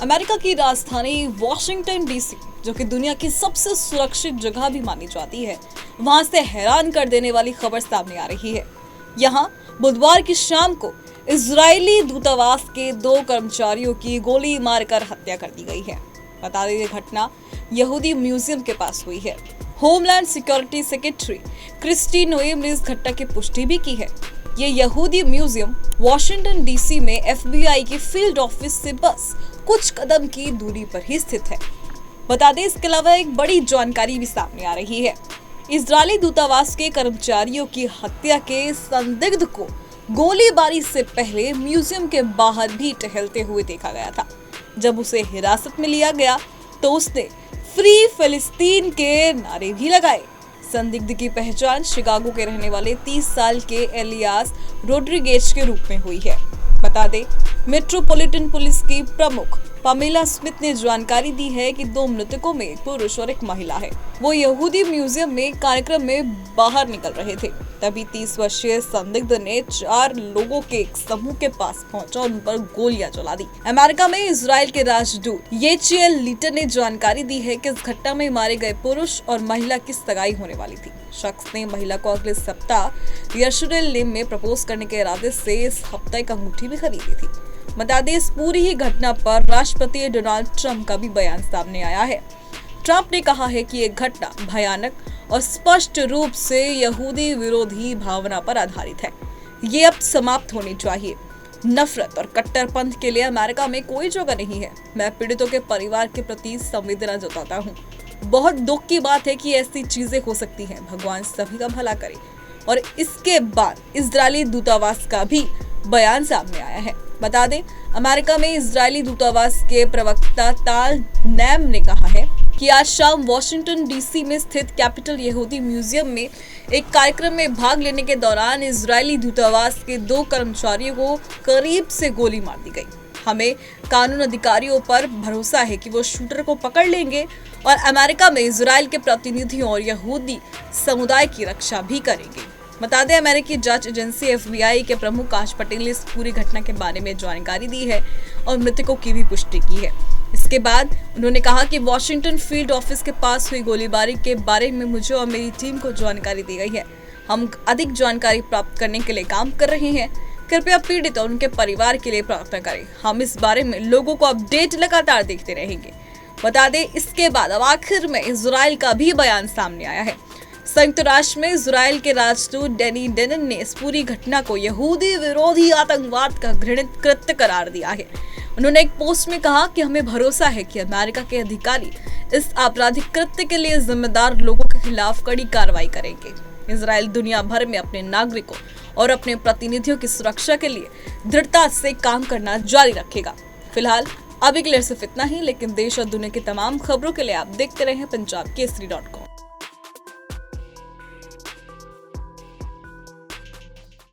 America की राजधानी Washington DC, जो कि दुनिया की सबसे सुरक्षित जगह भी मानी जाती है, वहां से हैरान कर देने वाली खबर सामने आ रही है। यहाँ बुधवार की शाम को इजरायली दूतावास के 2 कर्मचारियों की गोली मारकर हत्या कर दी गई है। बता दें, ये घटना यहूदी म्यूजियम के पास हुई है। Homeland security secretary Kristi Noem ने इस घटना की पुष्टि भी की है। ये यहूदी म्यूजियम वॉशिंगटन डीसी में FBI की फील्ड ऑफिस से बस कुछ कदम की दूरी पर ही स्थित है। बता दें, इसके अलावा एक बड़ी जानकारी भी सामने आ रही है। इजरायली दूतावास के कर्मचारियों की हत्या के संदिग्ध को गोलीबारी से पहले म्यूजियम के बाहर भी टहलते हुए देखा गया था। जब उसे हिरासत में लिया गया तो उसने फ्री फिलिस्तीन के नारे भी लगाए। संदिग्ध की पहचान शिकागो के रहने वाले 30 साल के एलियास रोड्रिगेज के रूप में हुई है। बता दें, मेट्रोपॉलिटन पुलिस की प्रमुख पामेला स्मिथ ने जानकारी दी है कि 2 मृतकों में एक पुरुष और एक महिला है। वो यहूदी म्यूजियम में कार्यक्रम में बाहर निकल रहे थे, तभी 30 वर्षीय संदिग्ध ने 4 लोगों के एक समूह के पास पहुंचा और उन पर गोलियां चला दी। अमेरिका में इजराइल के राजदूत येचिएल लीटर ने जानकारी दी है कि इस घटना में मारे गए पुरुष और महिला की सगाई होने वाली थी। शख्स ने महिला को अगले सप्ताह यरूशलेम में प्रपोज करने के इरादे से इस हफ्ते एक अंगूठी भी खरीदी थी। बता दें, इस पूरी ही घटना पर राष्ट्रपति डोनाल्ड ट्रंप का भी बयान सामने आया है। ट्रंप ने कहा है कि ये घटना भयानक और स्पष्ट रूप से यहूदी विरोधी भावना पर आधारित है। ये अब समाप्त होनी चाहिए। नफरत और कट्टरपंथ के लिए अमेरिका में कोई जगह नहीं है। मैं पीड़ितों के परिवार के प्रति संवेदना जताता हूँ। बहुत दुख की बात है कि ऐसी चीजें हो सकती हैं। भगवान सभी का भला करे। और इसके बाद इजरायली दूतावास का भी बयान सामने आया है। बता दें, अमेरिका में इजरायली दूतावास के प्रवक्ता ताल नैम ने कहा है कि आज शाम वॉशिंगटन डीसी में स्थित कैपिटल यहूदी म्यूजियम में एक कार्यक्रम में भाग लेने के दौरान इजरायली दूतावास के 2 कर्मचारियों को करीब से गोली मार दी गई। हमें कानून अधिकारियों पर भरोसा है कि वो शूटर को पकड़ लेंगे और अमेरिका में इजराइल के प्रतिनिधियों और यहूदी समुदाय की रक्षा भी करेंगे। बता दें, अमेरिकी जांच एजेंसी FBI के प्रमुख काश पटेल ने इस पूरी घटना के बारे में जानकारी दी है और मृतकों की भी पुष्टि की है। इसके बाद उन्होंने कहा कि वॉशिंगटन फील्ड ऑफिस के पास हुई गोलीबारी के बारे में मुझे और मेरी टीम को जानकारी दी गई है। हम अधिक जानकारी प्राप्त करने के लिए काम कर रहे हैं। कृपया पीड़ित और उनके परिवार के लिए प्रार्थना करें। हम इस बारे में लोगों को अपडेट लगातार देखते रहेंगे। बता दें, इसके बाद अब आखिर में इजराइल का भी बयान सामने आया है। संयुक्त राष्ट्र में इजराइल के राजदूत डैनी डेनन ने इस पूरी घटना को यहूदी विरोधी आतंकवाद का घृणित कृत्य करार दिया है। उन्होंने एक पोस्ट में कहा कि हमें भरोसा है कि अमेरिका के अधिकारी इस आपराधिक कृत्य के लिए जिम्मेदार लोगों के खिलाफ कड़ी कार्रवाई करेंगे। इजराइल दुनिया भर में अपने नागरिकों और अपने प्रतिनिधियों की सुरक्षा के लिए दृढ़ता से काम करना जारी रखेगा। फिलहाल अभी के लिए सिर्फ इतना ही, लेकिन देश और दुनिया की तमाम खबरों के लिए आप देखते रहें पंजाब केसरी.com।